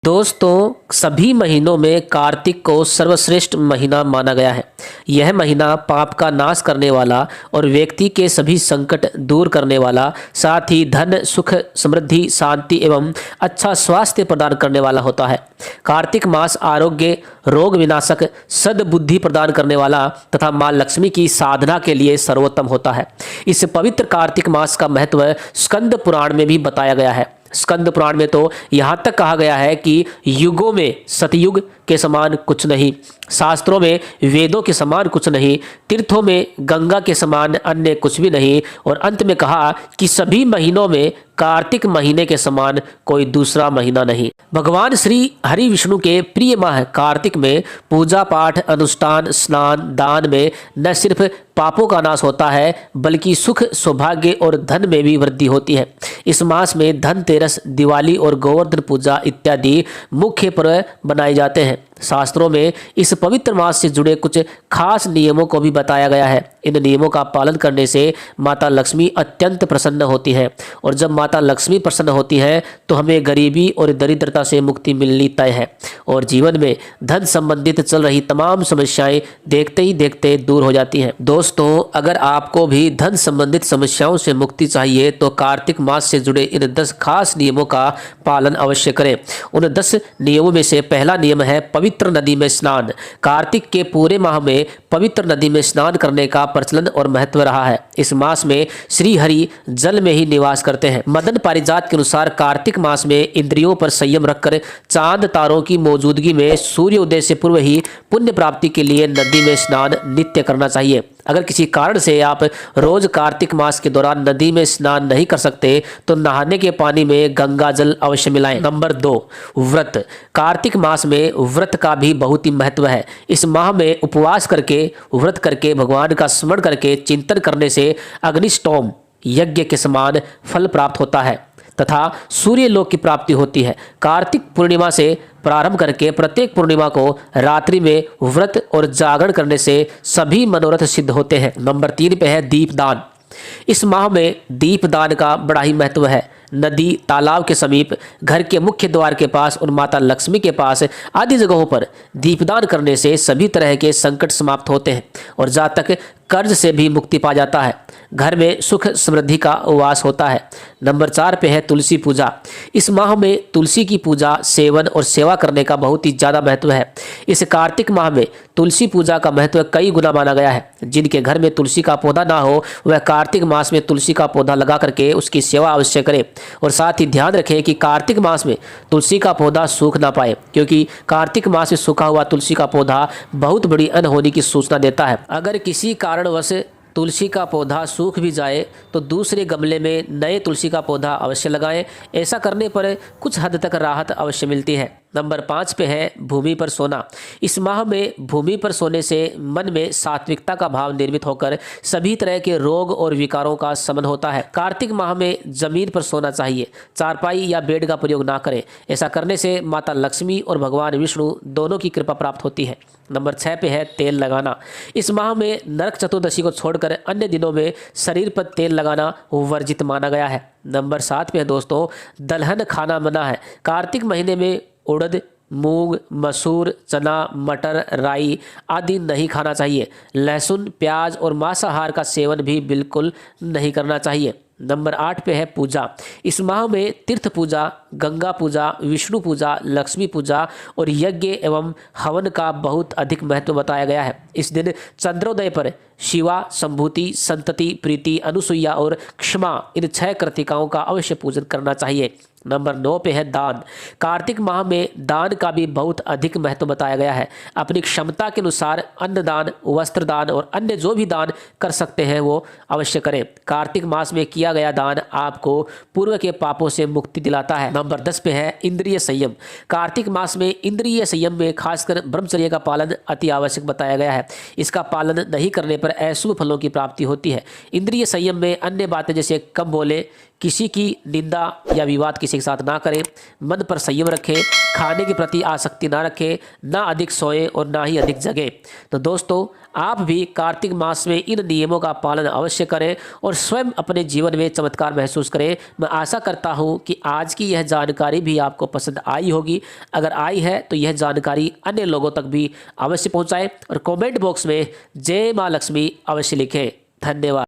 दोस्तों, सभी महीनों में कार्तिक को सर्वश्रेष्ठ महीना माना गया है। यह महीना पाप का नाश करने वाला और व्यक्ति के सभी संकट दूर करने वाला, साथ ही धन, सुख, समृद्धि, शांति एवं अच्छा स्वास्थ्य प्रदान करने वाला होता है। कार्तिक मास आरोग्य, रोग विनाशक, सद्बुद्धि प्रदान करने वाला तथा माँ लक्ष्मी की साधना के लिए सर्वोत्तम होता है। इस पवित्र कार्तिक मास का महत्व स्कंद पुराण में भी बताया गया है। स्कंद पुराण में तो यहाँ तक कहा गया है कि युगों में सतयुग के समान कुछ नहीं, शास्त्रों में वेदों के समान कुछ नहीं, तीर्थों में गंगा के समान अन्य कुछ भी नहीं, और अंत में कहा कि सभी महीनों में कार्तिक महीने के समान कोई दूसरा महीना नहीं। भगवान श्री हरि विष्णु के प्रिय माह कार्तिक में पूजा पाठ, अनुष्ठान, स्नान, दान में न सिर्फ पापों का नाश होता है बल्कि सुख, सौभाग्य और धन में भी वृद्धि होती है। इस मास में धनतेरस, दिवाली और गोवर्धन पूजा इत्यादि मुख्य पर्व बनाए जाते हैं। शास्त्रों में इस पवित्र मास से जुड़े कुछ खास नियमों को भी बताया गया है। इन नियमों का पालन करने से माता लक्ष्मी अत्यंत प्रसन्न होती है, और जब माता लक्ष्मी प्रसन्न होती है तो हमें गरीबी और दरिद्रता से मुक्ति मिलनी तय है, और जीवन में धन संबंधित चल रही तमाम समस्याएं देखते ही देखते दूर हो जाती हैं। दोस्तों, अगर आपको भी धन संबंधित समस्याओं से मुक्ति चाहिए तो कार्तिक मास से जुड़े इन 10 खास नियमों का पालन अवश्य करें। उन 10 नियमों में से पहला नियम है पवित्र नदी में स्नान। कार्तिक के पूरे माह में पवित्र नदी में स्नान करने का प्रचलन और महत्व रहा है। इस मास में श्री हरि जल में ही निवास करते हैं। मदन पारिजात के अनुसार कार्तिक मास में इंद्रियों पर संयम रखकर चांद तारों की मौजूदगी में सूर्योदय से पूर्व ही पुण्य प्राप्ति के लिए नदी में स्नान नित्य करना चाहिए। अगर किसी कारण से आप रोज कार्तिक मास के दौरान नदी में स्नान नहीं कर सकते तो नहाने के पानी में गंगा जल अवश्य मिलाएं। नंबर 2, व्रत। कार्तिक मास में व्रत का भी बहुत ही महत्व है। इस माह में उपवास करके, व्रत करके, भगवान का स्मरण करके, चिंतन करने से अग्निष्टोम यज्ञ के समान फल प्राप्त होता है तथा सूर्य लोक की प्राप्ति होती है। कार्तिक पूर्णिमा से प्रारंभ करके प्रत्येक पूर्णिमा को रात्रि में व्रत और जागरण करने से सभी मनोरथ सिद्ध होते हैं। नंबर 3 पे है दीपदान। इस माह में दीपदान का बड़ा ही महत्व है। नदी, तालाब के समीप, घर के मुख्य द्वार के पास और माता लक्ष्मी के पास आदि जगहों पर दीपदान करने से सभी तरह के संकट समाप्त होते हैं और जहाँ तक कर्ज से भी मुक्ति पा जाता है। घर में सुख समृद्धि का वास होता है। नंबर 4 पे है तुलसी पूजा। इस माह में तुलसी की पूजा, सेवन और सेवा करने का बहुत ही ज़्यादा महत्व है। इस कार्तिक माह में तुलसी पूजा का महत्व कई गुना माना गया है। जिनके घर में तुलसी का पौधा ना हो वह कार्तिक मास में तुलसी का पौधा लगा करके उसकी सेवा अवश्य करें, और साथ ही ध्यान रखें कि कार्तिक मास में तुलसी का पौधा सूख ना पाए, क्योंकि कार्तिक मास में सूखा हुआ तुलसी का पौधा बहुत बड़ी अनहोनी की सूचना देता है। अगर किसी कारणवश तुलसी का पौधा सूख भी जाए तो दूसरे गमले में नए तुलसी का पौधा अवश्य लगाएं। ऐसा करने पर कुछ हद तक राहत अवश्य मिलती है। नंबर 5 पे है भूमि पर सोना। इस माह में भूमि पर सोने से मन में सात्विकता का भाव निर्मित होकर सभी तरह के रोग और विकारों का शमन होता है। कार्तिक माह में जमीन पर सोना चाहिए। चारपाई या बेड का प्रयोग ना करें। ऐसा करने से माता लक्ष्मी और भगवान विष्णु दोनों की कृपा प्राप्त होती है। नंबर 6 पे है तेल लगाना। इस माह में नरक चतुर्दशी को छोड़कर अन्य दिनों में शरीर पर तेल लगाना वर्जित माना गया है। नंबर 7 पे है दोस्तों दलहन खाना मना है। कार्तिक महीने में उड़द, मूंग, मसूर, चना, मटर, राई आदि नहीं खाना चाहिए। लहसुन, प्याज और मांसाहार का सेवन भी बिल्कुल नहीं करना चाहिए। नंबर 8 पे है पूजा। इस माह में तीर्थ पूजा, गंगा पूजा, विष्णु पूजा, लक्ष्मी पूजा और यज्ञ एवं हवन का बहुत अधिक महत्व बताया गया है। इस दिन चंद्रोदय पर शिवा, संभूति, संतति, प्रीति, अनुसुईया और क्षमा इन 6 कृतिकाओं का अवश्य पूजन करना चाहिए। नंबर 9 पे है दान। कार्तिक माह में दान का भी बहुत अधिक महत्व बताया गया है। अपनी क्षमता के अनुसार अन्नदान, वस्त्र दान और अन्य जो भी दान कर सकते हैं वो अवश्य करें। कार्तिक मास में किया गया दान आपको पूर्व के पापों से मुक्ति दिलाता है। नंबर 10 पे है इंद्रिय संयम। कार्तिक मास में इंद्रिय संयम में खासकर ब्रह्मचर्य का पालन अति आवश्यक बताया गया है। इसका पालन नहीं करने पर अशुभ फलों की प्राप्ति होती है। इंद्रिय संयम में अन्य बातें जैसे कम बोले, किसी की निंदा या विवाद किसी के साथ ना करें, मन पर संयम रखें, खाने के प्रति आसक्ति ना रखें, ना अधिक सोएं और ना ही अधिक जगें। तो दोस्तों, आप भी कार्तिक मास में इन नियमों का पालन अवश्य करें और स्वयं अपने जीवन में चमत्कार महसूस करें। मैं आशा करता हूं कि आज की यह जानकारी भी आपको पसंद आई होगी। अगर आई है तो यह जानकारी अन्य लोगों तक भी अवश्य पहुंचाएं और कमेंट बॉक्स में जय मां लक्ष्मी अवश्य लिखें। धन्यवाद।